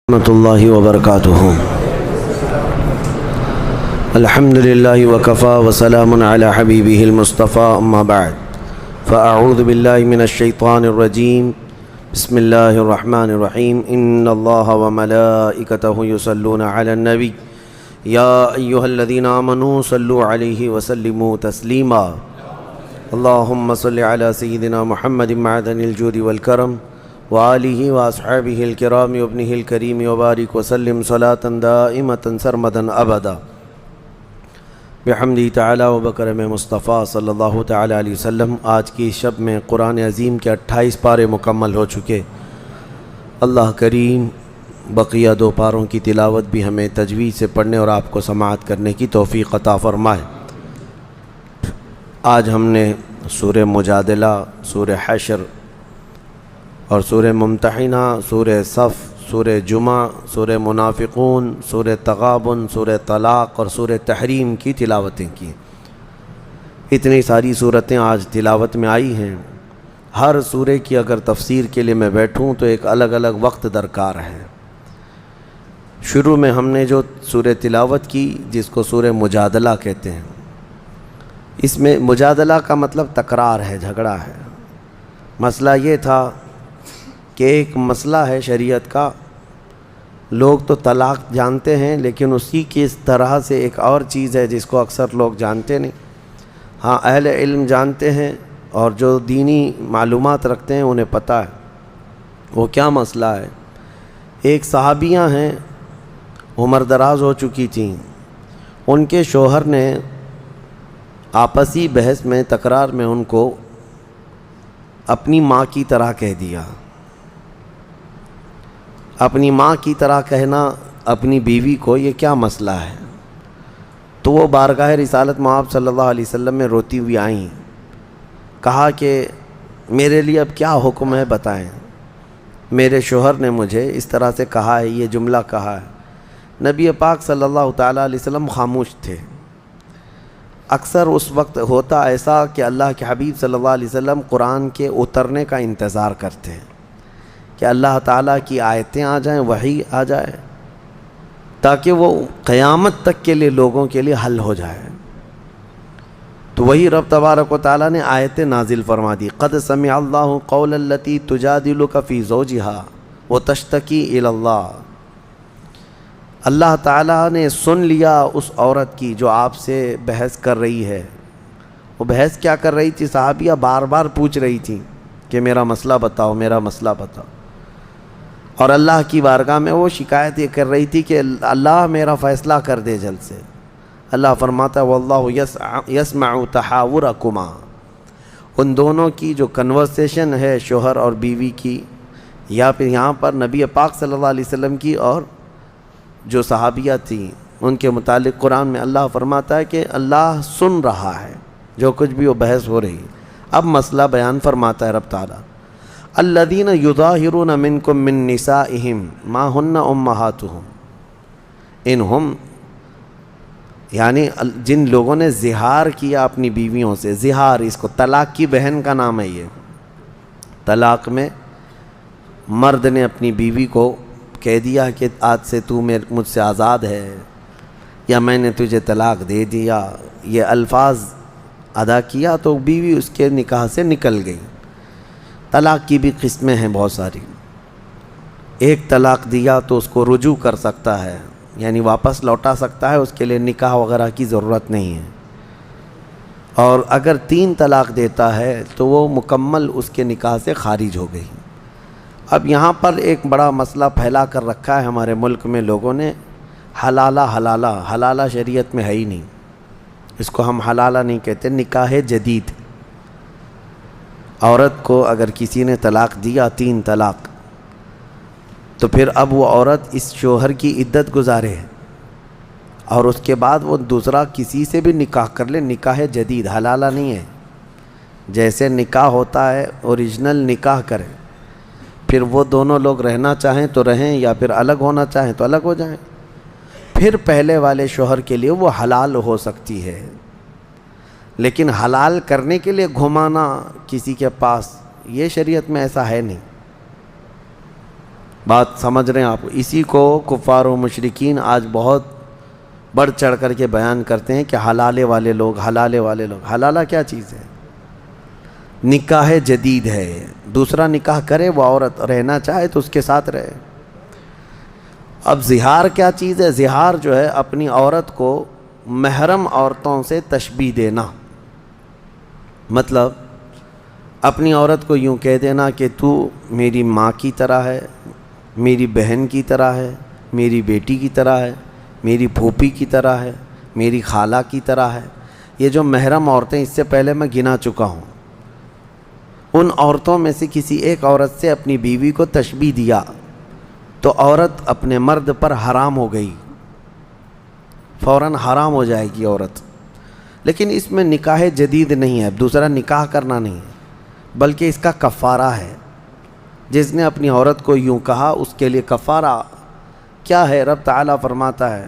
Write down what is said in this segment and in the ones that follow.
ورحمۃ اللہ وبرکاتہ۔ الحمد للہ وکفا وسلام علی حبیبہ المصطفیٰ، اما بعد فاعوذ باللہ من الشیطان الرجیم، بسم اللہ الرحمن الرحیم۔ ان اللہ وملائکتہ یصلون علی النبی یا ایہا الذین آمنوا صلوا علیہ وسلموا تسلیما۔ اللہم صل علی سیدنا محمد معدن الجود والکرم وآلہ واصحابہ الکرام وابنہ الکریم وبارک وسلم صلاۃ دائمۃ سرمدا ابدا بحمدہ تعالی وبکرم مصطفیٰ صلی اللہ تعالی علیہ وسلم۔ آج کی شب میں قرآن عظیم کے 28 پارے مکمل ہو چکے۔ اللہ کریم بقیہ 2 پاروں کی تلاوت بھی ہمیں تجوید سے پڑھنے اور آپ کو سماعت کرنے کی توفیق عطا فرمائے۔ آج ہم نے سورہ مجادلہ، سورہ حشر اور سورہ ممتحنہ، سورہ صف، سورہ جمعہ، سورہ منافقون، سورہ تغابن، سورہ طلاق اور سورہ تحریم کی تلاوتیں کی۔ اتنی ساری صورتیں آج تلاوت میں آئی ہیں۔ ہر سورہ کی اگر تفسیر کے لیے میں بیٹھوں تو ایک الگ الگ وقت درکار ہے۔ شروع میں ہم نے جو سورہ تلاوت کی جس کو سورہ مجادلہ کہتے ہیں، اس میں مجادلہ کا مطلب تکرار ہے، جھگڑا ہے۔ مسئلہ یہ تھا کہ ایک مسئلہ ہے شریعت کا، لوگ تو طلاق جانتے ہیں لیکن اسی کی اس طرح سے ایک اور چیز ہے جس کو اکثر لوگ جانتے نہیں۔ ہاں، اہل علم جانتے ہیں اور جو دینی معلومات رکھتے ہیں انہیں پتہ ہے وہ کیا مسئلہ ہے۔ ایک صحابیاں ہیں، عمر دراز ہو چکی تھیں، ان کے شوہر نے آپسی بحث میں، تکرار میں ان کو اپنی ماں کی طرح کہہ دیا۔ اپنی ماں کی طرح کہنا اپنی بیوی کو، یہ کیا مسئلہ ہے؟ تو وہ بارگاہ رسالت مآب صلی اللہ علیہ وسلم میں روتی ہوئی آئیں، کہا کہ میرے لیے اب کیا حکم ہے بتائیں، میرے شوہر نے مجھے اس طرح سے کہا ہے، یہ جملہ کہا ہے۔ نبی پاک صلی اللہ تعالیٰ علیہ وسلم خاموش تھے۔ اکثر اس وقت ہوتا ایسا کہ اللہ کے حبیب صلی اللہ علیہ وسلم قرآن کے اترنے کا انتظار کرتے ہیں کہ اللہ تعالیٰ کی آیتیں آ جائیں، وحی آ جائے، تاکہ وہ قیامت تک کے لیے لوگوں کے لیے حل ہو جائے۔ تو وہی رب تبارک و تعالیٰ نے آیتیں نازل فرما دی۔ قد سمع اللہ قول التی تجادلک فی زوجہا وتشتکی الی اللہ۔ اللہ تعالیٰ نے سن لیا اس عورت کی جو آپ سے بحث کر رہی ہے۔ وہ بحث کیا کر رہی تھی؟ صحابیہ بار بار پوچھ رہی تھی کہ میرا مسئلہ بتاؤ، میرا مسئلہ بتاؤ، اور اللہ کی بارگاہ میں وہ شکایت یہ کر رہی تھی کہ اللہ میرا فیصلہ کر دے جلد سے۔ اللہ فرماتا ہے واللہ یسمع تحاورکما۔ ان دونوں کی جو کنورسیشن ہے شوہر اور بیوی کی، یا پھر یہاں پر نبی پاک صلی اللہ علیہ وسلم کی اور جو صحابیہ تھیں ان کے متعلق قرآن میں اللہ فرماتا ہے کہ اللہ سن رہا ہے جو کچھ بھی وہ بحث ہو رہی ہے۔ اب مسئلہ بیان فرماتا ہے رب تعالیٰ، الذین یظاہرون منکم من نسائہم ما ہن امہاتہم انہم، یعنی جن لوگوں نے زہار کیا اپنی بیویوں سے۔ زہار، اس کو طلاق کی بہن کا نام ہے۔ یہ طلاق میں مرد نے اپنی بیوی کو کہہ دیا کہ آج سے تو مجھ سے آزاد ہے، یا میں نے تجھے طلاق دے دیا، یہ الفاظ ادا کیا تو بیوی اس کے نکاح سے نکل گئی۔ طلاق کی بھی قسمیں ہیں بہت ساری۔ ایک طلاق دیا تو اس کو رجوع کر سکتا ہے، یعنی واپس لوٹا سکتا ہے، اس کے لیے نکاح وغیرہ کی ضرورت نہیں ہے۔ اور اگر 3 طلاق دیتا ہے تو وہ مکمل اس کے نکاح سے خارج ہو گئی۔ اب یہاں پر ایک بڑا مسئلہ پھیلا کر رکھا ہے ہمارے ملک میں لوگوں نے، حلالہ۔ حلالہ شریعت میں ہے ہی نہیں، اس کو ہم حلالہ نہیں کہتے، نکاح جدید۔ عورت کو اگر کسی نے طلاق دیا 3 طلاق، تو پھر اب وہ عورت اس شوہر کی عدت گزارے اور اس کے بعد وہ دوسرا کسی سے بھی نکاح کر لے، نکاح جدید، حلالہ نہیں ہے۔ جیسے نکاح ہوتا ہے اوریجنل نکاح کرے، پھر وہ دونوں لوگ رہنا چاہیں تو رہیں، یا پھر الگ ہونا چاہیں تو الگ ہو جائیں، پھر پہلے والے شوہر کے لیے وہ حلال ہو سکتی ہے۔ لیکن حلال کرنے کے لیے گھمانا کسی کے پاس، یہ شریعت میں ایسا ہے نہیں۔ بات سمجھ رہے ہیں آپ؟ اسی کو کفار و مشرکین آج بہت بڑھ چڑھ کر کے بیان کرتے ہیں کہ حلالے والے لوگ، حلالے والے لوگ۔ حلالہ کیا چیز ہے؟ نکاح جدید ہے، دوسرا نکاح کرے وہ عورت، رہنا چاہے تو اس کے ساتھ رہے۔ اب زہار کیا چیز ہے؟ زہار جو ہے اپنی عورت کو محرم عورتوں سے تشبیہ دینا، مطلب اپنی عورت کو یوں کہہ دینا کہ تو میری ماں کی طرح ہے، میری بہن کی طرح ہے، میری بیٹی کی طرح ہے، میری پھوپھی کی طرح ہے، میری خالہ کی طرح ہے۔ یہ جو محرم عورتیں اس سے پہلے میں گنا چکا ہوں، ان عورتوں میں سے کسی ایک عورت سے اپنی بیوی کو تشبیہ دیا تو عورت اپنے مرد پر حرام ہو گئی، فوراً حرام ہو جائے گی عورت۔ لیکن اس میں نکاح جدید نہیں ہے، دوسرا نکاح کرنا نہیں ہے، بلکہ اس کا کفارہ ہے۔ جس نے اپنی عورت کو یوں کہا اس کے لیے کفارہ کیا ہے؟ رب تعالیٰ فرماتا ہے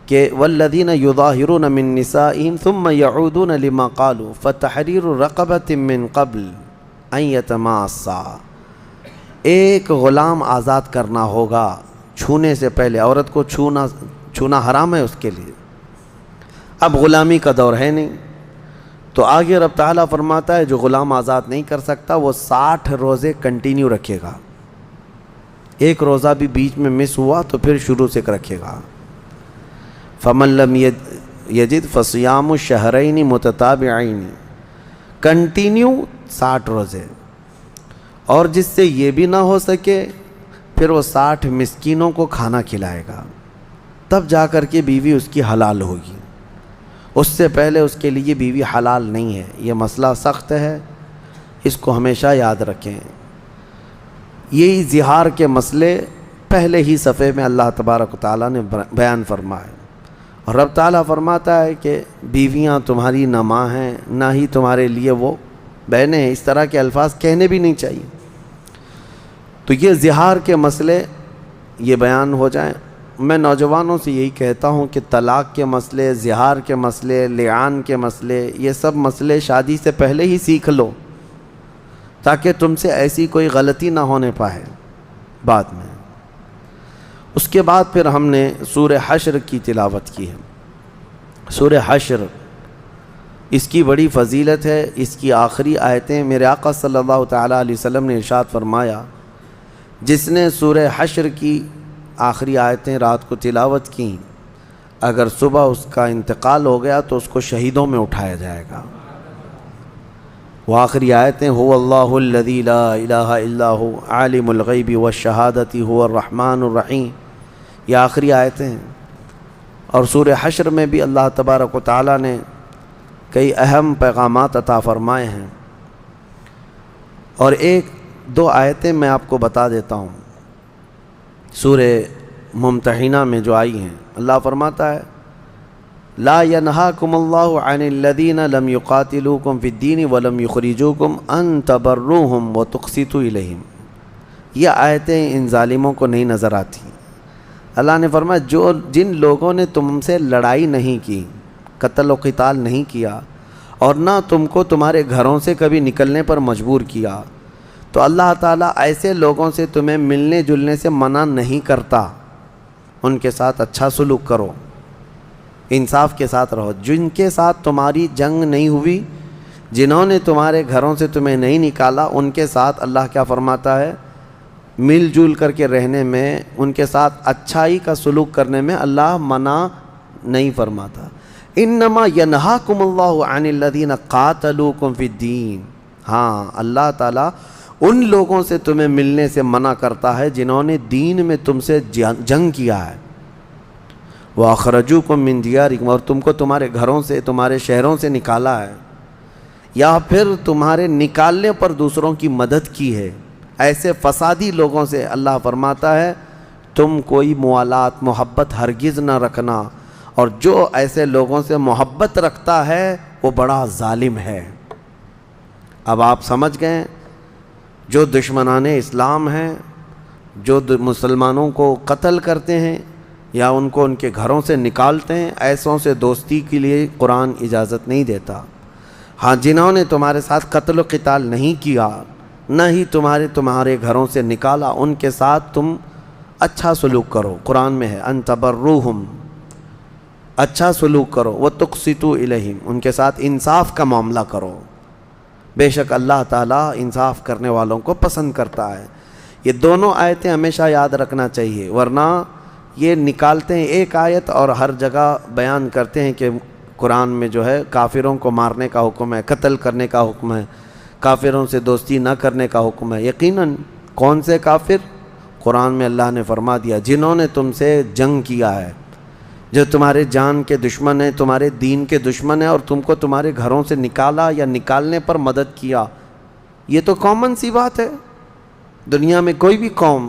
کہ والذین یظاہرون من نسائہم ثم یعودون لما قالوا فتحریر رقبۃ من قبل ان یتماسا۔ ایک غلام آزاد کرنا ہوگا چھونے سے پہلے، عورت کو چھونا حرام ہے اس کے لیے۔ اب غلامی کا دور ہے نہیں، تو آگے رب تعالیٰ فرماتا ہے جو غلام آزاد نہیں کر سکتا وہ 60 روزے کنٹینیو رکھے گا، ایک روزہ بھی بیچ میں مس ہوا تو پھر شروع سے رکھے گا۔ فمن لم یجد فصیام الشہرین متتابعین، کنٹینیو 60 روزے، اور جس سے یہ بھی نہ ہو سکے پھر وہ 60 مسکینوں کو کھانا کھلائے گا، تب جا کر کے بیوی اس کی حلال ہوگی۔ اس سے پہلے اس کے لیے بیوی حلال نہیں ہے۔ یہ مسئلہ سخت ہے، اس کو ہمیشہ یاد رکھیں۔ یہی زہار کے مسئلے پہلے ہی صفحے میں اللہ تبارک و تعالیٰ نے بیان فرمائے، اور رب تعالیٰ فرماتا ہے کہ بیویاں تمہاری نہ ماں ہیں نہ ہی تمہارے لیے وہ بہنیں ہیں۔ اس طرح کے الفاظ کہنے بھی نہیں چاہیے۔ تو یہ زہار کے مسئلے یہ بیان ہو جائیں۔ میں نوجوانوں سے یہی کہتا ہوں کہ طلاق کے مسئلے، زہار کے مسئلے، لعان کے مسئلے، یہ سب مسئلے شادی سے پہلے ہی سیکھ لو، تاکہ تم سے ایسی کوئی غلطی نہ ہونے پائے بعد میں۔ اس کے بعد پھر ہم نے سورہ حشر کی تلاوت کی ہے۔ سورہ حشر، اس کی بڑی فضیلت ہے۔ اس کی آخری آیتیں میرے آقا صلی اللہ تعالیٰ علیہ وسلم نے ارشاد فرمایا، جس نے سورہ حشر کی آخری آیتیں رات کو تلاوت کی، اگر صبح اس کا انتقال ہو گیا تو اس کو شہیدوں میں اٹھایا جائے گا۔ وہ آخری آیتیں هو اللہ الذی لا الہ الا هو عالم الغیب والشہادۃ هو الرحمن الرحیم، یہ آخری آیتیں ہیں۔ اور سورہ حشر میں بھی اللہ تبارک و تعالیٰ نے کئی اہم پیغامات عطا فرمائے ہیں، اور ایک دو آیتیں میں آپ کو بتا دیتا ہوں۔ سورہ ممتحنہ میں جو آئی ہیں، اللہ فرماتا ہے لا ینہاکم اللہ عن الذین لم یقاتلوکم فی الدین ولم یخرجوکم ان تبروہم وتقسطوا الیہم۔ یہ آیتیں ان ظالموں کو نہیں نظر آتی۔ اللہ نے فرمایا جن لوگوں نے تم سے لڑائی نہیں کی، قتل و قتال نہیں کیا، اور نہ تم کو تمہارے گھروں سے کبھی نکلنے پر مجبور کیا، تو اللہ تعالیٰ ایسے لوگوں سے تمہیں ملنے جلنے سے منع نہیں کرتا۔ ان کے ساتھ اچھا سلوک کرو، انصاف کے ساتھ رہو۔ جن کے ساتھ تمہاری جنگ نہیں ہوئی، جنہوں نے تمہارے گھروں سے تمہیں نہیں نکالا، ان کے ساتھ اللہ کیا فرماتا ہے؟ مل جل کر کے رہنے میں، ان کے ساتھ اچھائی کا سلوک کرنے میں اللہ منع نہیں فرماتا۔ انما ینہاکم اللہ عن الذین قاتلوکم فی الدین، ہاں اللہ تعالیٰ ان لوگوں سے تمہیں ملنے سے منع کرتا ہے جنہوں نے دین میں تم سے جنگ کیا ہے۔ وَأَخْرَجُوكُم مِّن دِيَارِكُمْ، اور تم کو تمہارے گھروں سے، تمہارے شہروں سے نکالا ہے، یا پھر تمہارے نکالنے پر دوسروں کی مدد کی ہے۔ ایسے فسادی لوگوں سے اللہ فرماتا ہے تم کوئی موالات، محبت ہرگز نہ رکھنا، اور جو ایسے لوگوں سے محبت رکھتا ہے وہ بڑا ظالم ہے۔ اب آپ سمجھ گئے، جو دشمنان اسلام ہیں، جو مسلمانوں کو قتل کرتے ہیں یا ان کو ان کے گھروں سے نکالتے ہیں، ایسوں سے دوستی کے لیے قرآن اجازت نہیں دیتا۔ ہاں جنہوں نے تمہارے ساتھ قتل و قتال نہیں کیا، نہ ہی تمہارے گھروں سے نکالا، ان کے ساتھ تم اچھا سلوک کرو۔ قرآن میں ہے ان تبروہم، اچھا سلوک کرو، وتقسطوا الیہم، ان کے ساتھ انصاف کا معاملہ کرو، بے شک اللہ تعالیٰ انصاف کرنے والوں کو پسند کرتا ہے۔ یہ دونوں آیتیں ہمیشہ یاد رکھنا چاہیے، ورنہ یہ نکالتے ہیں ایک آیت اور ہر جگہ بیان کرتے ہیں کہ قرآن میں جو ہے کافروں کو مارنے کا حکم ہے، قتل کرنے کا حکم ہے، کافروں سے دوستی نہ کرنے کا حکم ہے۔ یقیناً کون سے کافر؟ قرآن میں اللہ نے فرما دیا جنہوں نے تم سے جنگ کیا ہے، جو تمہارے جان کے دشمن ہیں، تمہارے دین کے دشمن ہیں، اور تم کو تمہارے گھروں سے نکالا یا نکالنے پر مدد کیا۔ یہ تو کامن سی بات ہے، دنیا میں کوئی بھی قوم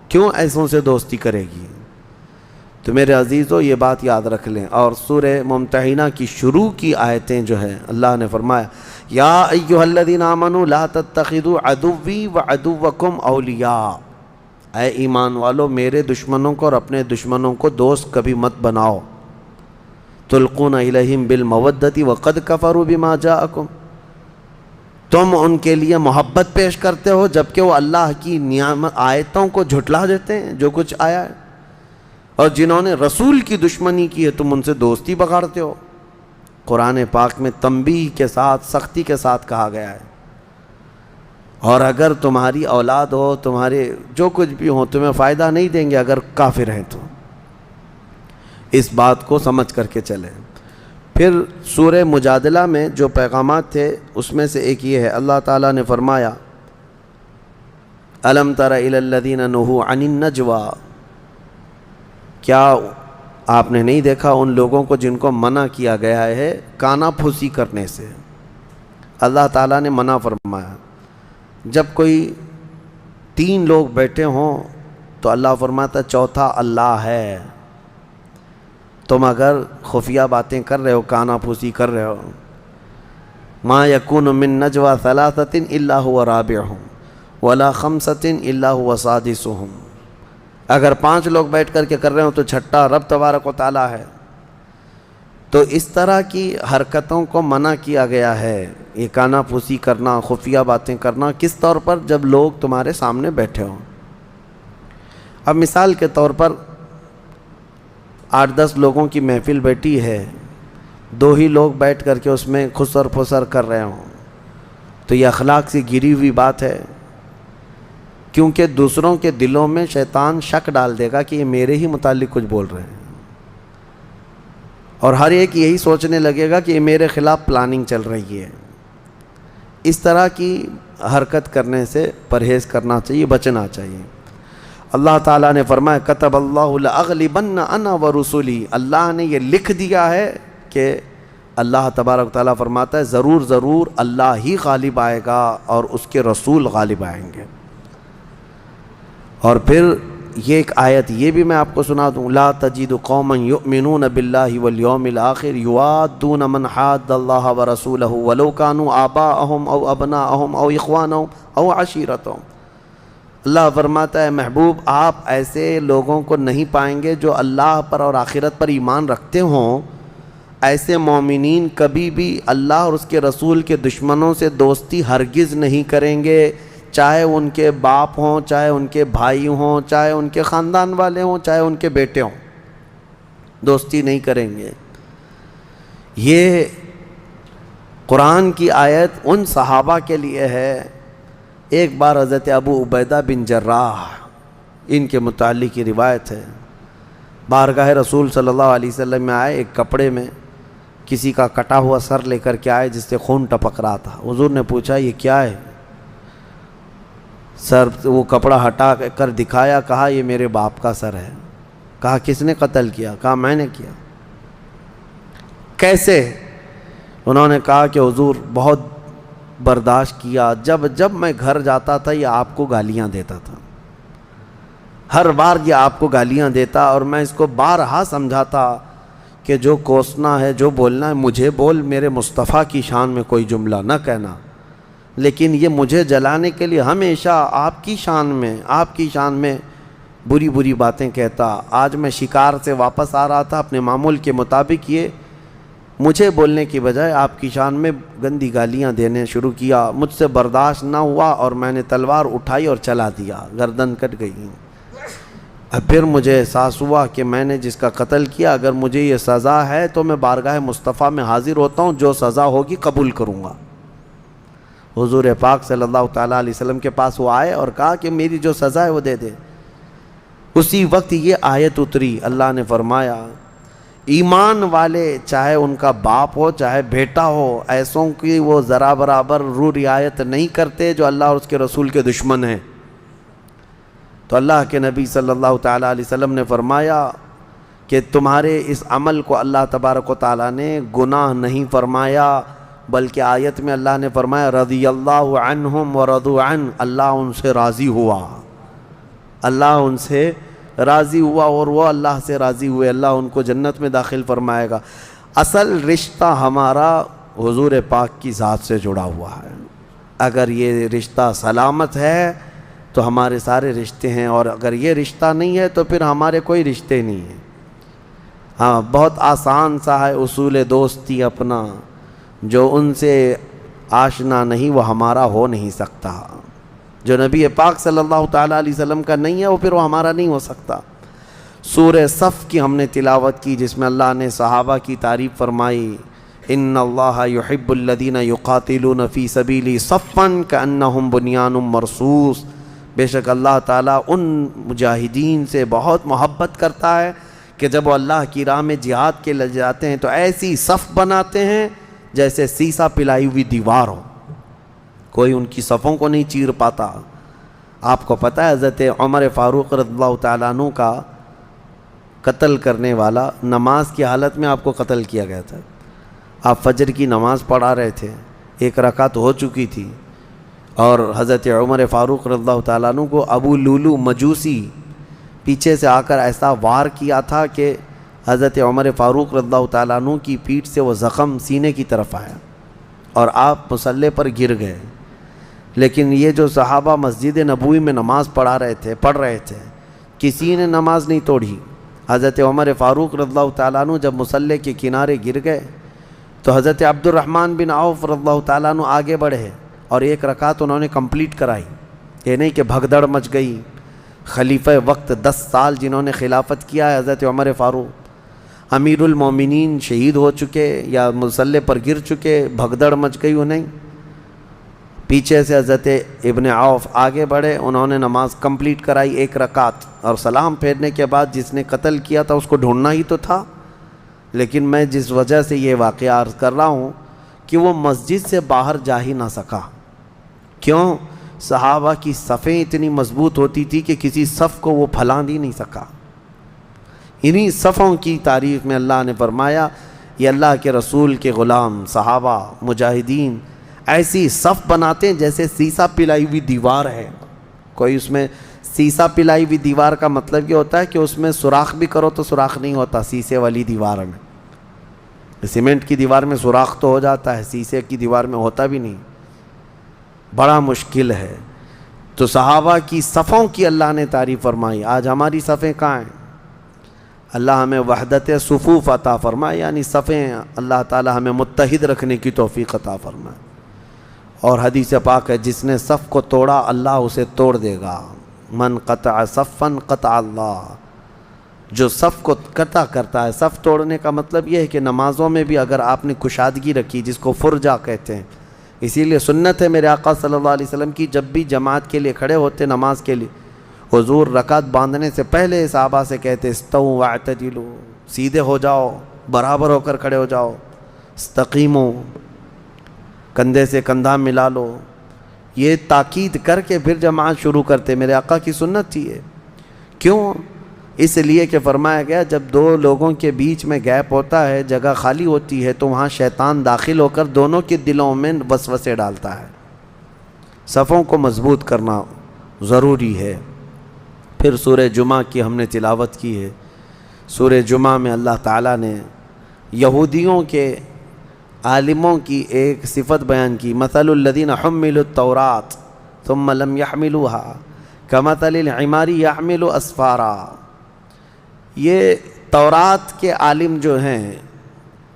کیوں ایسوں سے دوستی کرے گی؟ تو میرے عزیزو یہ بات یاد رکھ لیں۔ اور سورہ ممتحنہ کی شروع کی آیتیں جو ہیں اللہ نے فرمایا یا ایھا الذین آمنوا لا تتخذوا عدوی وعدوکم اولیاء، اے ایمان والو میرے دشمنوں کو اور اپنے دشمنوں کو دوست کبھی مت بناؤ۔ تلقون الیہم بالمودۃ وقد کفروا بما جاءکم، تم ان کے لیے محبت پیش کرتے ہو جبکہ وہ اللہ کی نعمت آیتوں کو جھٹلا دیتے ہیں جو کچھ آیا ہے، اور جنہوں نے رسول کی دشمنی کی ہے تم ان سے دوستی بگاڑتے ہو۔ قرآن پاک میں تنبیہ کے ساتھ سختی کے ساتھ کہا گیا ہے، اور اگر تمہاری اولاد ہو، تمہارے جو کچھ بھی ہو، تمہیں فائدہ نہیں دیں گے اگر کافر ہیں تو اس بات کو سمجھ کر کے چلیں۔ پھر سورہ مجادلہ میں جو پیغامات تھے اس میں سے ایک یہ ہے، اللہ تعالیٰ نے فرمایا الم تر الی الذین نہوا عن النجوی، کیا آپ نے نہیں دیکھا ان لوگوں کو جن کو منع کیا گیا ہے کانا پھوسی کرنے سے؟ اللہ تعالیٰ نے منع فرمایا۔ جب کوئی 3 لوگ بیٹھے ہوں تو اللہ فرماتا چوتھا اللہ ہے۔ تم اگر خفیہ باتیں کر رہے ہو، کانا پھوسی کر رہے ہو، ما یکون من نجوی ثلاثۃ الا هو رابعهم ولا خمسۃ الا هو سادسهم، اگر 5 لوگ بیٹھ کر کے کر رہے ہوں تو چھٹا رب تبارک و تعالیٰ ہے۔ تو اس طرح کی حرکتوں کو منع کیا گیا ہے، یہ کانا پھوسی کرنا، خفیہ باتیں کرنا، کس طور پر؟ جب لوگ تمہارے سامنے بیٹھے ہوں۔ اب مثال کے طور پر 8-10 لوگوں کی محفل بیٹھی ہے، 2 ہی لوگ بیٹھ کر کے اس میں خسر پھسر کر رہے ہوں تو یہ اخلاق سے گری ہوئی بات ہے، کیونکہ دوسروں کے دلوں میں شیطان شک ڈال دے گا کہ یہ میرے ہی متعلق کچھ بول رہے ہیں، اور ہر ایک یہی سوچنے لگے گا کہ یہ میرے خلاف پلاننگ چل رہی ہے۔ اس طرح کی حرکت کرنے سے پرہیز کرنا چاہیے، بچنا چاہیے۔ اللہ تعالیٰ نے فرمایا کتب اللہ لأغلبن انا ورسلی، اللہ نے یہ لکھ دیا ہے کہ اللہ تبارک تعالیٰ فرماتا ہے ضرور ضرور اللہ ہی غالب آئے گا اور اس کے رسول غالب آئیں گے۔ اور پھر یہ ایک آیت یہ بھی میں آپ کو سنا دوں، لا تجد قوما یؤمنون باللہ والیوم الآخر یوادون من حاد اللہ ورسولہ ولو کانوا آباءہم او ابناءہم او اخوانہم او عشیرتہم۔ اللہ فرماتا ہے محبوب آپ ایسے لوگوں کو نہیں پائیں گے جو اللہ پر اور آخرت پر ایمان رکھتے ہوں۔ ایسے مومنین کبھی بھی اللہ اور اس کے رسول کے دشمنوں سے دوستی ہرگز نہیں کریں گے، چاہے ان کے باپ ہوں، چاہے ان کے بھائی ہوں، چاہے ان کے خاندان والے ہوں، چاہے ان کے بیٹے ہوں، دوستی نہیں کریں گے۔ یہ قرآن کی آیت ان صحابہ کے لیے ہے۔ ایک بار حضرت ابو عبیدہ بن جراح، ان کے متعلق کی روایت ہے، بارگاہ رسول صلی اللہ علیہ وسلم میں آئے، ایک کپڑے میں کسی کا کٹا ہوا سر لے کر کے آئے جس سے خون ٹپک رہا تھا۔ حضور نے پوچھا یہ کیا ہے؟ سر وہ کپڑا ہٹا کر دکھایا، کہا یہ میرے باپ کا سر ہے۔ کہا کس نے قتل کیا؟ کہا میں نے کیا۔ کیسے؟ انہوں نے کہا کہ حضور بہت برداشت کیا، جب میں گھر جاتا تھا یہ آپ کو گالیاں دیتا تھا، ہر بار یہ آپ کو گالیاں دیتا، اور میں اس کو بارہا سمجھاتا کہ جو کوسنا ہے، جو بولنا ہے مجھے بول، میرے مصطفیٰ کی شان میں کوئی جملہ نہ کہنا، لیکن یہ مجھے جلانے کے لیے ہمیشہ آپ کی شان میں بری بری باتیں کہتا۔ آج میں شکار سے واپس آ رہا تھا، اپنے معمول کے مطابق یہ مجھے بولنے کی بجائے آپ کی شان میں گندی گالیاں دینے شروع کیا. مجھ سے برداشت نہ ہوا اور میں نے تلوار اٹھائی اور چلا دیا, گردن کٹ گئی. پھر مجھے احساس ہوا کہ میں نے جس کا قتل کیا اگر مجھے یہ سزا ہے تو میں بارگاہ مصطفیٰ میں حاضر ہوتا ہوں, جو سزا ہوگی قبول کروں گا. حضور پاک صلی اللہ تعالیٰ علیہ وسلم کے پاس وہ آئے اور کہا کہ میری جو سزا ہے وہ دے دے. اسی وقت یہ آیت اتری, اللہ نے فرمایا ایمان والے چاہے ان کا باپ ہو چاہے بیٹا ہو, ایسوں کی وہ ذرا برابر رعایت نہیں کرتے جو اللہ اور اس کے رسول کے دشمن ہیں. تو اللہ کے نبی صلی اللہ تعالیٰ علیہ وسلم نے فرمایا کہ تمہارے اس عمل کو اللہ تبارک و تعالیٰ نے گناہ نہیں فرمایا, بلکہ آیت میں اللہ نے فرمایا رضی اللہ عنہم ورضوا عنہ, اللہ ان سے راضی ہوا, اللہ ان سے راضی ہوا اور وہ اللہ سے راضی ہوئے, اللہ ان کو جنت میں داخل فرمائے گا. اصل رشتہ ہمارا حضور پاک کی ذات سے جڑا ہوا ہے. اگر یہ رشتہ سلامت ہے تو ہمارے سارے رشتے ہیں, اور اگر یہ رشتہ نہیں ہے تو پھر ہمارے کوئی رشتے نہیں ہیں. ہاں, بہت آسان سا ہے اصول دوستی اپنا, جو ان سے آشنا نہیں وہ ہمارا ہو نہیں سکتا. جو نبی پاک صلی اللہ تعالیٰ علیہ وسلم کا نہیں ہے وہ پھر وہ ہمارا نہیں ہو سکتا. سورہ صف کی ہم نے تلاوت کی جس میں اللہ نے صحابہ کی تعریف فرمائی, ان اللہ یحب الذین یقاتلون فی سبیلہ صفا کأنہم بنیان مرصوص, بے شک اللہ تعالیٰ ان مجاہدین سے بہت محبت کرتا ہے کہ جب وہ اللہ کی راہ میں جہاد کے لے جاتے ہیں تو ایسی صف بناتے ہیں جیسے سیسا پلائی ہوئی دیوار ہو, کوئی ان کی صفوں کو نہیں چیر پاتا. آپ کو پتہ ہے حضرت عمر فاروق رضی اللہ تعالیٰ عنہ کا قتل کرنے والا نماز کی حالت میں آپ کو قتل کیا گیا تھا. آپ فجر کی نماز پڑھا رہے تھے, ایک رکعت ہو چکی تھی, اور حضرت عمر فاروق رضی اللہ تعالیٰ عنہ کو ابو لولو مجوسی پیچھے سے آ کر ایسا وار کیا تھا کہ حضرت عمر فاروق رضی اللہ تعالیٰ عنہ کی پیٹھ سے وہ زخم سینے کی طرف آیا اور آپ مصلی پر گر گئے. لیکن یہ جو صحابہ مسجد نبوی میں نماز پڑھ رہے تھے کسی نے نماز نہیں توڑی. حضرت عمر فاروق رضی اللہ تعالیٰ عنہ جب مصلی کے کنارے گر گئے تو حضرت عبد الرحمن بن عوف رضی اللہ تعالیٰ عنہ آگے بڑھے اور ایک رکعت انہوں نے کمپلیٹ کرائی. یہ نہیں کہ بھگدڑ مچ گئی. خلیفہ وقت 10 سال جنہوں نے خلافت کیا ہے حضرت عمر فاروق, امیر المومنین شہید ہو چکے یا مصلی پر گر چکے, بھگدڑ مچ گئی انہیں. پیچھے سے حضرت ابن عوف آگے بڑھے, انہوں نے نماز کمپلیٹ کرائی ایک رکعت, اور سلام پھیرنے کے بعد جس نے قتل کیا تھا اس کو ڈھونڈنا ہی تو تھا. لیکن میں جس وجہ سے یہ واقعہ عرض کر رہا ہوں کہ وہ مسجد سے باہر جا ہی نہ سکا. کیوں؟ صحابہ کی صفیں اتنی مضبوط ہوتی تھی کہ کسی صف کو وہ پھلان ہی نہیں سکا. انہی صفوں کی تعریف میں اللہ نے فرمایا یہ اللہ کے رسول کے غلام صحابہ مجاہدین ایسی صف بناتے ہیں جیسے سیسا پلائی ہوئی دیوار ہے. کوئی اس میں سیسا پلائی ہوئی دیوار کا مطلب یہ ہوتا ہے کہ اس میں سوراخ بھی کرو تو سوراخ نہیں ہوتا. سیسے والی دیوار میں, سیمنٹ کی دیوار میں سوراخ تو ہو جاتا ہے, سیسے کی دیوار میں ہوتا بھی نہیں, بڑا مشکل ہے. تو صحابہ کی صفوں کی اللہ نے تعریف فرمائی. آج ہماری صفیں کہاں ہیں؟ اللہ ہمیں وحدت صفوف عطا فرمائے, یعنی صفیں اللہ تعالی ہمیں متحد رکھنے کی توفیق عطا فرمائے. اور حدیث پاک ہے جس نے صف کو توڑا اللہ اسے توڑ دے گا. من قطع صفا قطع اللہ, جو صف کو قطع کرتا ہے. صف توڑنے کا مطلب یہ ہے کہ نمازوں میں بھی اگر آپ نے کشادگی رکھی جس کو فرجہ کہتے ہیں, اسی لیے سنت ہے میرے آقا صلی اللہ علیہ وسلم کی, جب بھی جماعت کے لیے کھڑے ہوتے نماز کے لیے حضور رکعت باندھنے سے پہلے صحابہ سے کہتے استووا واعتدلوا, سیدھے ہو جاؤ, برابر ہو کر کھڑے ہو جاؤ, استقیموا, کندھے سے کندھا ملا لو. یہ تاکید کر کے پھر جماعت شروع کرتے. میرے آقا کی سنت تھی یہ. کیوں؟ اس لیے کہ فرمایا گیا جب دو لوگوں کے بیچ میں گیپ ہوتا ہے, جگہ خالی ہوتی ہے, تو وہاں شیطان داخل ہو کر دونوں کے دلوں میں وسوسے ڈالتا ہے. صفوں کو مضبوط کرنا ضروری ہے. پھر سورہ جمعہ کی ہم نے تلاوت کی ہے. سورہ جمعہ میں اللہ تعالیٰ نے یہودیوں کے عالموں کی ایک صفت بیان کی. مثل الذین حملوا التوراۃ ثم لم يحملوها كمثل الحمار يحمل اسفارا. یہ تورات کے عالم جو ہیں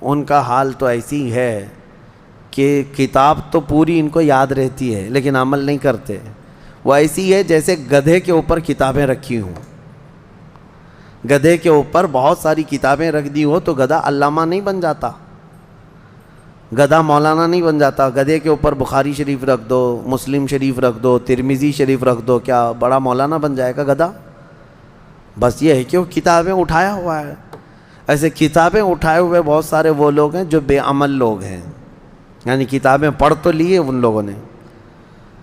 ان کا حال تو ایسی ہے کہ کتاب تو پوری ان کو یاد رہتی ہے لیکن عمل نہیں کرتے. وہ ایسی ہے جیسے گدھے کے اوپر کتابیں رکھی ہوں. گدھے کے اوپر بہت ساری کتابیں رکھ دی ہو تو گدھا علامہ نہیں بن جاتا, گدھا مولانا نہیں بن جاتا. گدھے کے اوپر بخاری شریف رکھ دو, مسلم شریف رکھ دو, ترمذی شریف رکھ دو, کیا بڑا مولانا بن جائے گا گدھا؟ بس یہ ہے کہ وہ کتابیں اٹھایا ہوا ہے. ایسے کتابیں اٹھائے ہوئے بہت سارے وہ لوگ ہیں جو بے عمل لوگ ہیں, یعنی کتابیں پڑھ تو لیے ان لوگوں نے,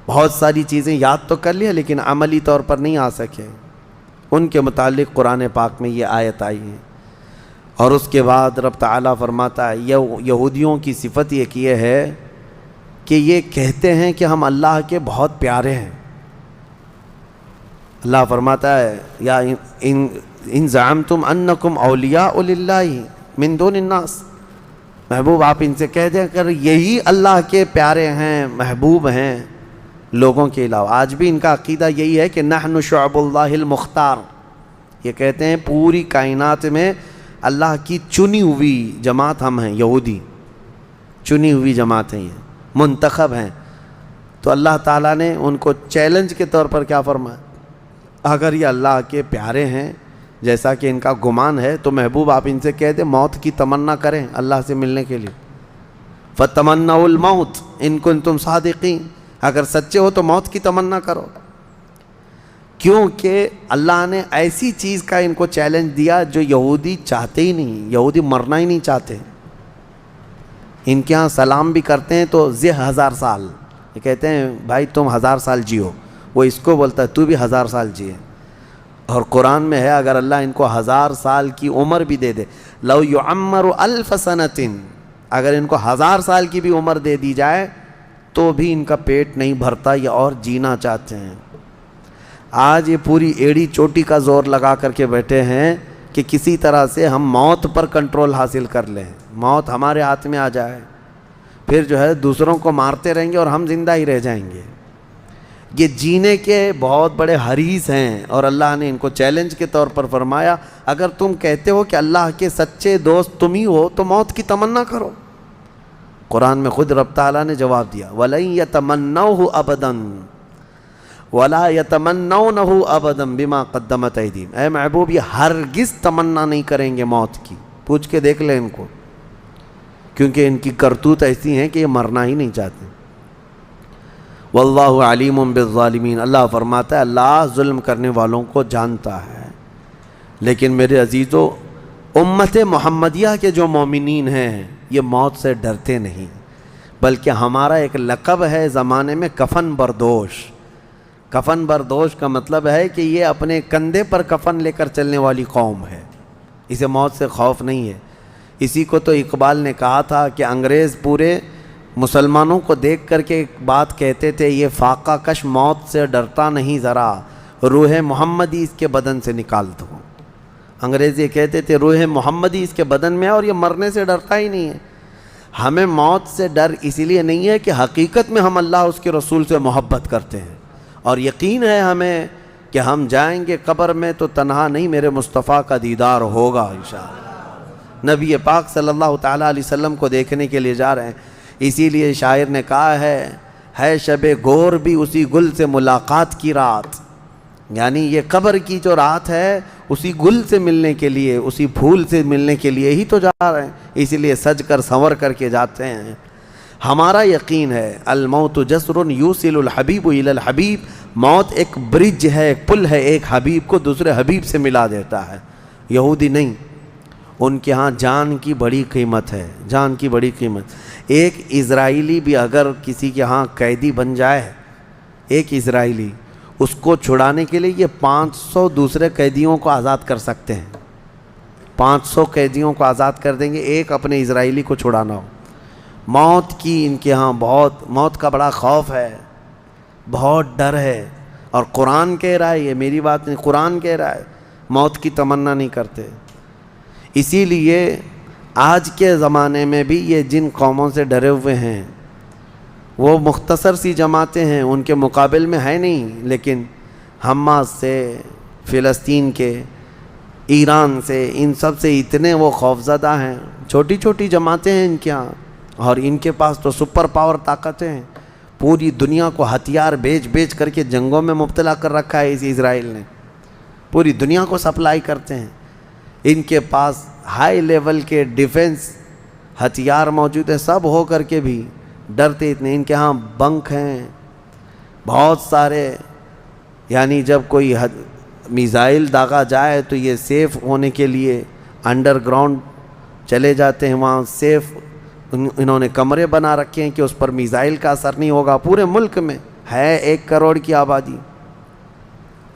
بہت ساری چیزیں یاد تو کر لیا لیکن عملی طور پر نہیں آ سکے. ان کے متعلق قرآن پاک میں یہ آیت آئی ہے. اور اس کے بعد رب تعالیٰ فرماتا ہے یہودیوں کی صفت یہ ہے کہ یہ کہتے ہیں کہ ہم اللہ کے بہت پیارے ہیں. اللہ فرماتا ہے یا ان زعمتم انکم اولیاء للہ من دون الناس, محبوب آپ ان سے کہہ دیں کر یہی اللہ کے پیارے ہیں, محبوب ہیں لوگوں کے علاوہ. آج بھی ان کا عقیدہ یہی ہے کہ نحن شعب اللہ المختار. یہ کہتے ہیں پوری کائنات میں اللہ کی چنی ہوئی جماعت ہم ہیں, یہودی چنی ہوئی جماعت ہیں, یہ منتخب ہیں. تو اللہ تعالیٰ نے ان کو چیلنج کے طور پر کیا فرمایا, اگر یہ اللہ کے پیارے ہیں جیسا کہ ان کا گمان ہے تو محبوب آپ ان سے کہہ دیں موت کی تمنا کریں اللہ سے ملنے کے لیے. فَتَمَنَّوُا الْمَوْتِ إِن كُنتُمْ صَادِقِينَ, اگر سچے ہو تو موت کی تمنا کرو. کیونکہ اللہ نے ایسی چیز کا ان کو چیلنج دیا جو یہودی چاہتے ہی نہیں, یہودی مرنا ہی نہیں چاہتے. ان کے ہاں سلام بھی کرتے ہیں تو 1000 سال, یہ کہتے ہیں بھائی تم 1000 سال جیو, وہ اس کو بولتا ہے تو بھی 1000 سال جیے. اور قرآن میں ہے اگر اللہ ان کو 1000 سال کی عمر بھی دے دے, لو يعمر 1000 سنة, اگر ان کو 1000 سال کی بھی عمر دے دی جائے تو بھی ان کا پیٹ نہیں بھرتا, یہ اور جینا چاہتے ہیں. آج یہ پوری ایڑی چوٹی کا زور لگا کر کے بیٹھے ہیں کہ کسی طرح سے ہم موت پر کنٹرول حاصل کر لیں, موت ہمارے ہاتھ میں آ جائے, پھر جو ہے دوسروں کو مارتے رہیں گے اور ہم زندہ ہی رہ جائیں گے. یہ جینے کے بہت بڑے حریص ہیں اور اللہ نے ان کو چیلنج کے طور پر فرمایا اگر تم کہتے ہو کہ اللہ کے سچے دوست تم ہی ہو تو موت کی تمنا کرو. قرآن میں خود رب تعالیٰ نے جواب دیا وَلَن يَتَمَنَّوْهُ أَبَدًا وَلَا يَتَمَنَّوْنَهُ أَبَدًا بِمَا قَدَّمَتْ أَيْدِيهِمْ. اے محبوب یہ ہرگز تمنا نہیں کریں گے موت کی, پوچھ کے دیکھ لیں ان کو, کیونکہ ان کی کرتوت ایسی ہیں کہ یہ مرنا ہی نہیں چاہتے. واللہ علیم بالظالمین, اللہ فرماتا ہے اللہ ظلم کرنے والوں کو جانتا ہے. لیکن میرے عزیزو, امت محمدیہ کے جو مومنین ہیں یہ موت سے ڈرتے نہیں, بلکہ ہمارا ایک لقب ہے زمانے میں کفن بردوش. کفن بردوش کا مطلب ہے کہ یہ اپنے کندھے پر کفن لے کر چلنے والی قوم ہے, اسے موت سے خوف نہیں ہے. اسی کو تو اقبال نے کہا تھا کہ انگریز پورے مسلمانوں کو دیکھ کر کے ایک بات کہتے تھے, یہ فاقہ کش موت سے ڈرتا نہیں ذرا, روح محمدی اس کے بدن سے نکال دو. انگریز یہ کہتے تھے روح محمدی اس کے بدن میں ہے اور یہ مرنے سے ڈرتا ہی نہیں ہے. ہمیں موت سے ڈر اسی لیے نہیں ہے کہ حقیقت میں ہم اللہ اس کے رسول سے محبت کرتے ہیں اور یقین ہے ہمیں کہ ہم جائیں گے قبر میں تو تنہا نہیں, میرے مصطفیٰ کا دیدار ہوگا انشاءاللہ. نبی پاک صلی اللہ تعالیٰ علیہ وسلم کو دیکھنے کے لیے جا رہے ہیں. اسی لیے شاعر نے کہا ہے شب گور بھی اسی گل سے ملاقات کی رات, یعنی یہ قبر کی جو رات ہے اسی گل سے ملنے کے لیے, اسی پھول سے ملنے کے لیے ہی تو جا رہے ہیں, اسی لیے سج کر سنور کر کے جاتے ہیں. ہمارا یقین ہے الموت جسر یوصل الحبیب الی الحبیب, موت ایک برج ہے, ایک پل ہے, ایک حبیب کو دوسرے حبیب سے ملا دیتا ہے. یہودی نہیں, ان کے ہاں جان کی بڑی قیمت ہے, جان کی بڑی قیمت. ایک اسرائیلی بھی اگر کسی کے ہاں قیدی بن جائے, ایک اسرائیلی, اس کو چھڑانے کے لیے یہ 500 دوسرے قیدیوں کو آزاد کر سکتے ہیں. 500 قیدیوں کو آزاد کر دیں گے ایک اپنے اسرائیلی کو چھڑانا ہو. موت کی ان کے ہاں موت کا بڑا خوف ہے, بہت ڈر ہے. اور قرآن کہہ رہا ہے, یہ میری بات نہیں, قرآن کہہ رہا ہے موت کی تمنا نہیں کرتے. اسی لیے آج کے زمانے میں بھی یہ جن قوموں سے ڈرے ہوئے ہیں وہ مختصر سی جماعتیں ہیں, ان کے مقابل میں ہے نہیں. لیکن حماس سے, فلسطین کے ایران سے، ان سب سے اتنے وہ خوفزدہ ہیں. چھوٹی چھوٹی جماعتیں ہیں ان کے ہاں، اور ان کے پاس تو سپر پاور طاقتیں ہیں. پوری دنیا کو ہتھیار بیچ کر کے جنگوں میں مبتلا کر رکھا ہے اس اسرائیل نے. پوری دنیا کو سپلائی کرتے ہیں. ان کے پاس ہائی لیول کے ڈیفنس ہتھیار موجود ہیں. سب ہو کر کے بھی ڈرتے اتنے. ان کے ہاں بنک ہیں بہت سارے، یعنی جب کوئی میزائل داغا جائے تو یہ سیف ہونے کے لیے انڈر گراؤنڈ چلے جاتے ہیں. وہاں سیف انہوں نے کمرے بنا رکھے ہیں کہ اس پر میزائل کا اثر نہیں ہوگا. پورے ملک میں ہے 1 کروڑ کی آبادی،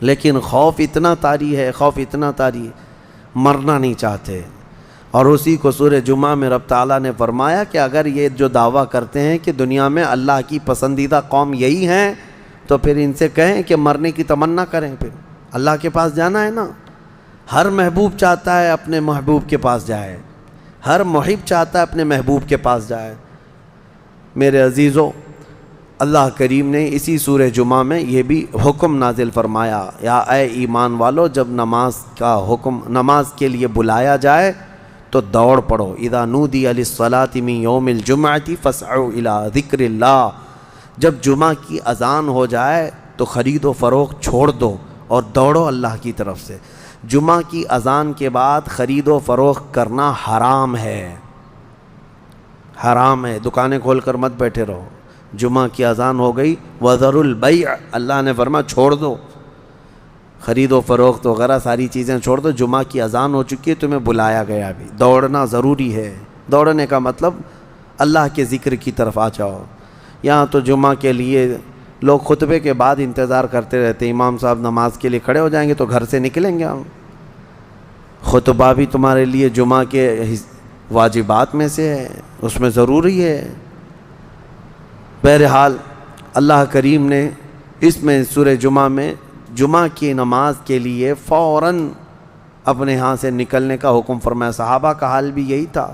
لیکن خوف اتنا طاری ہے، خوف اتنا طاری، مرنا نہیں چاہتے. اور اسی کو سورہ جمعہ میں رب تعالیٰ نے فرمایا کہ اگر یہ جو دعویٰ کرتے ہیں کہ دنیا میں اللہ کی پسندیدہ قوم یہی ہیں، تو پھر ان سے کہیں کہ مرنے کی تمنا کریں. پھر اللہ کے پاس جانا ہے نا. ہر محبوب چاہتا ہے اپنے محبوب کے پاس جائے، ہر محب چاہتا ہے اپنے محبوب کے پاس جائے. میرے عزیزو، اللہ کریم نے اسی سورہ جمعہ میں یہ بھی حکم نازل فرمایا، یا اے ایمان والو، جب نماز کے لیے بلایا جائے تو دوڑ پڑو. اذا نودی للصلاة من یوم الجمعۃ فاسعوا الی ذکر اللہ. جب جمعہ کی اذان ہو جائے تو خرید و فروخت چھوڑ دو اور دوڑو اللہ کی طرف سے. جمعہ کی اذان کے بعد خرید و فروخت کرنا حرام ہے، حرام ہے. دکانیں کھول کر مت بیٹھے رہو. جمعہ کی اذان ہو گئی، وَذَرُوا الْبَيْعَ، اللہ نے فرمایا چھوڑ دو خرید و فروخت وغیرہ ساری چیزیں چھوڑ دو. جمعہ کی اذان ہو چکی ہے، تمہیں بلایا گیا بھی. دوڑنا ضروری ہے. دوڑنے کا مطلب اللہ کے ذکر کی طرف آ جاؤ. یہاں تو جمعہ کے لیے لوگ خطبے کے بعد انتظار کرتے رہتے، امام صاحب نماز کے لیے کھڑے ہو جائیں گے تو گھر سے نکلیں گے ہم. خطبہ بھی تمہارے لیے جمعہ کے واجبات میں سے ہے، اس میں ضروری ہے. بہرحال اللہ کریم نے اس میں سورہ جمعہ میں جمعہ کی نماز کے لیے فوراً اپنے ہاں سے نکلنے کا حکم فرمایا. صحابہ کا حال بھی یہی تھا.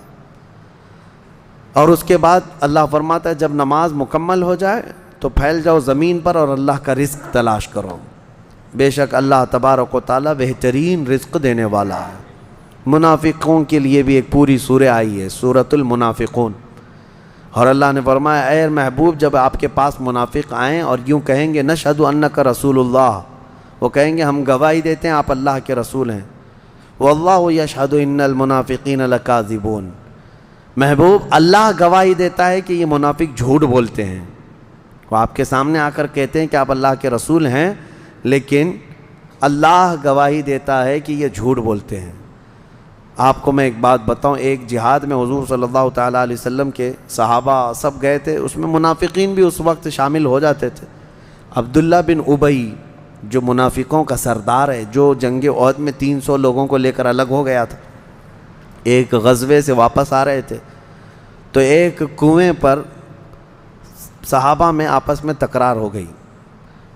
اور اس کے بعد اللہ فرماتا ہے جب نماز مکمل ہو جائے تو پھیل جاؤ زمین پر اور اللہ کا رزق تلاش کرو. بے شک اللہ تبارک و تعالیٰ بہترین رزق دینے والا ہے. منافقوں کے لیے بھی ایک پوری سورہ آئی ہے، سورۃ المنافقون. اور اللہ نے فرمایا اے محبوب، جب آپ کے پاس منافق آئیں اور یوں کہیں گے نشہد انک رسول اللہ، وہ کہیں گے ہم گواہی دیتے ہیں آپ اللہ کے رسول ہیں. واللہ یشہد ان المنافقین لکاذبون، محبوب اللہ گواہی دیتا ہے کہ یہ منافق جھوٹ بولتے ہیں. وہ آپ کے سامنے آ کر کہتے ہیں کہ آپ اللہ کے رسول ہیں، لیکن اللہ گواہی دیتا ہے کہ یہ جھوٹ بولتے ہیں. آپ کو میں ایک بات بتاؤں، ایک جہاد میں حضور صلی اللہ تعالیٰ علیہ وسلم کے صحابہ سب گئے تھے، اس میں منافقین بھی اس وقت شامل ہو جاتے تھے. عبداللہ بن ابی جو منافقوں کا سردار ہے، جو جنگ احد میں 300 لوگوں کو لے کر الگ ہو گیا تھا، ایک غزوے سے واپس آ رہے تھے تو ایک کنویں پر صحابہ میں آپس میں تکرار ہو گئی.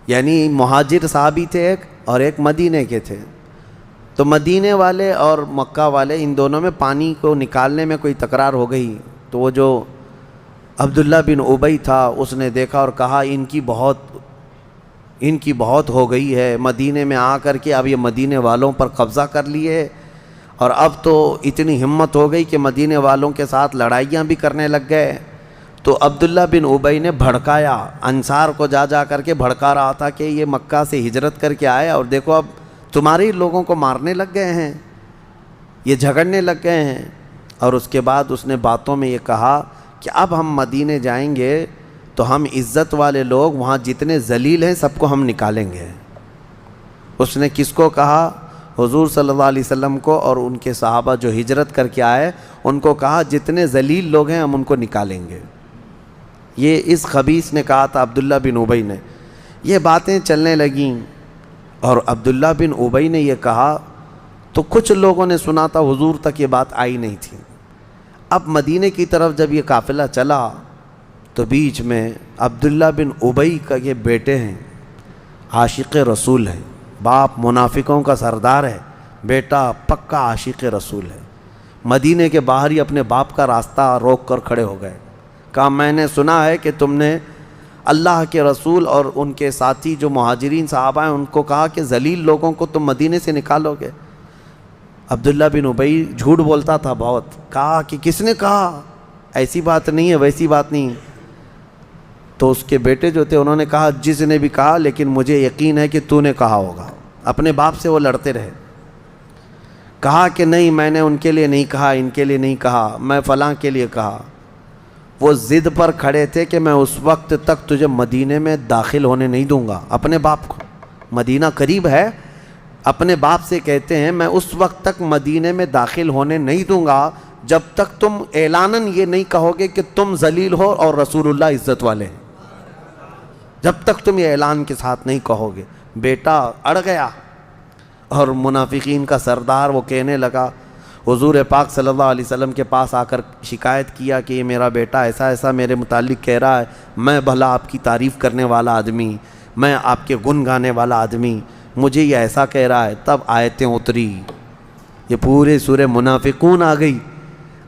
یعنی مہاجر صحابی تھے ایک اور ایک مدینے کے تھے. تو مدینے والے اور مکہ والے ان دونوں میں پانی کو نکالنے میں کوئی تکرار ہو گئی. تو وہ جو عبداللہ بن ابی تھا اس نے دیکھا اور کہا ان کی بہت ہو گئی ہے. مدینے میں آ کر کے اب یہ مدینے والوں پر قبضہ کر لیے، اور اب تو اتنی ہمت ہو گئی کہ مدینے والوں کے ساتھ لڑائیاں بھی کرنے لگ گئے. تو عبداللہ بن ابی نے بھڑکایا، انصار کو جا کر کے بھڑکا رہا تھا کہ یہ مکہ سے ہجرت کر کے آئے اور دیکھو اب تمہارے لوگوں کو مارنے لگ گئے ہیں، یہ جھگڑنے لگ گئے ہیں. اور اس کے بعد اس نے باتوں میں یہ کہا کہ اب ہم مدینے جائیں گے تو ہم عزت والے لوگ وہاں جتنے ذلیل ہیں سب کو ہم نکالیں گے. اس نے کس کو کہا؟ حضور صلی اللہ علیہ وسلم کو اور ان کے صحابہ جو ہجرت کر کے آئے ان کو کہا جتنے ذلیل لوگ ہیں ہم ان کو نکالیں گے. یہ اس خبیث نے کہا تھا عبداللہ بن ابی نے. یہ باتیں چلنے لگیں اور عبداللہ بن ابی نے یہ کہا تو کچھ لوگوں نے سنا تھا، حضور تک یہ بات آئی نہیں تھی. اب مدینے کی طرف جب یہ قافلہ چلا تو بیچ میں عبداللہ بن ابی کا یہ بیٹے ہیں، عاشق رسول ہیں، باپ منافقوں کا سردار ہے، بیٹا پکا عاشق رسول ہے. مدینے کے باہر ہی اپنے باپ کا راستہ روک کر کھڑے ہو گئے. کہا میں نے سنا ہے کہ تم نے اللہ کے رسول اور ان کے ساتھی جو مہاجرین صحابہ ہیں ان کو کہا کہ ذلیل لوگوں کو تم مدینے سے نکالو گے. عبداللہ بن ابی جھوٹ بولتا تھا بہت، کہا کہ کس نے کہا، ایسی بات نہیں ہے، ویسی بات نہیں۔ تو اس کے بیٹے جو تھے انہوں نے کہا جس نے بھی کہا، لیکن مجھے یقین ہے کہ تو نے کہا ہوگا۔ اپنے باپ سے وہ لڑتے رہے، کہا کہ نہیں میں نے ان کے لیے نہیں کہا، ان کے لیے نہیں کہا، میں فلاں کے لیے کہا۔ وہ ضد پر کھڑے تھے کہ میں اس وقت تک تجھے مدینے میں داخل ہونے نہیں دوں گا۔ اپنے باپ کو، مدینہ قریب ہے، اپنے باپ سے کہتے ہیں میں اس وقت تک مدینے میں داخل ہونے نہیں دوں گا جب تک تم اعلاناً یہ نہیں کہو گے کہ تم ذلیل ہو اور رسول اللہ عزت والے ہیں، جب تک تم یہ اعلان کے ساتھ نہیں کہو گے۔ بیٹا اڑ گیا، اور منافقین کا سردار وہ کہنے لگا، حضور پاک صلی اللہ علیہ وسلم کے پاس آ کر شکایت کیا کہ یہ میرا بیٹا ایسا ایسا میرے متعلق کہہ رہا ہے، میں بھلا آپ کی تعریف کرنے والا آدمی، میں آپ کے گن گانے والا آدمی، مجھے یہ ایسا کہہ رہا ہے۔ تب آیتیں اتری، یہ پورے سورہ منافقون آ گئی۔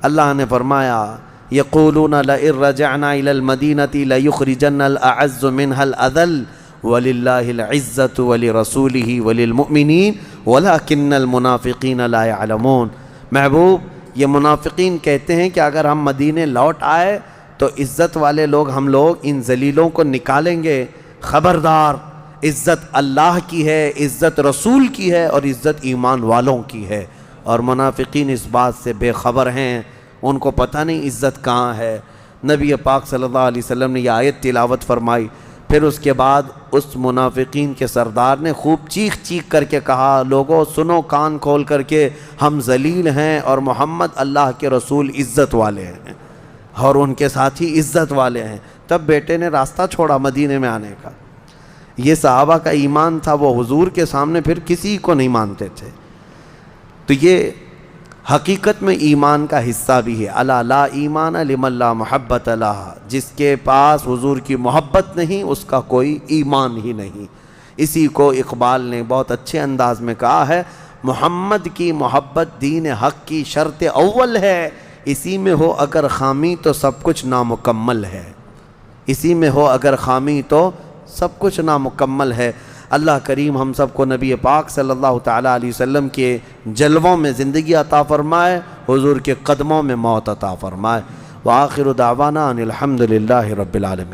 اللہ نے فرمایا یقولون لئن رجعنا الى المدینة لیخرجن الاعز منها الاذل وللہ العزت ولرسولہ وللمؤمنین ولکن المنافقین لا يعلمون۔ محبوب یہ منافقین کہتے ہیں کہ اگر ہم مدینے لوٹ آئے تو عزت والے لوگ ہم لوگ ان ذلیلوں کو نکالیں گے۔ خبردار، عزت اللہ کی ہے، عزت رسول کی ہے، اور عزت ایمان والوں کی ہے، اور منافقین اس بات سے بے خبر ہیں، ان کو پتہ نہیں عزت کہاں ہے۔ نبی پاک صلی اللہ علیہ وسلم نے یہ آیت تلاوت فرمائی، پھر اس کے بعد اس منافقین کے سردار نے خوب چیخ چیخ کر کے کہا، لوگوں سنو کان کھول کر کے، ہم ذلیل ہیں اور محمد اللہ کے رسول عزت والے ہیں، اور ان کے ساتھی عزت والے ہیں۔ تب بیٹے نے راستہ چھوڑا مدینے میں آنے کا۔ یہ صحابہ کا ایمان تھا، وہ حضور کے سامنے پھر کسی کو نہیں مانتے تھے۔ تو یہ حقیقت میں ایمان کا حصہ بھی ہے۔ الا لا ایمان لمن لا محبت لہ، جس کے پاس حضور کی محبت نہیں اس کا کوئی ایمان ہی نہیں۔ اسی کو اقبال نے بہت اچھے انداز میں کہا ہے، محمد کی محبت دین حق کی شرط اول ہے، اسی میں ہو اگر خامی تو سب کچھ نامکمل ہے، اسی میں ہو اگر خامی تو سب کچھ نامکمل ہے۔ اللہ کریم ہم سب کو نبی پاک صلی اللہ تعالیٰ علیہ وسلم کے جلووں میں زندگی عطا فرمائے، حضور کے قدموں میں موت عطا فرمائے۔ وآخر دعوانا ان الحمد للہ رب العالمین۔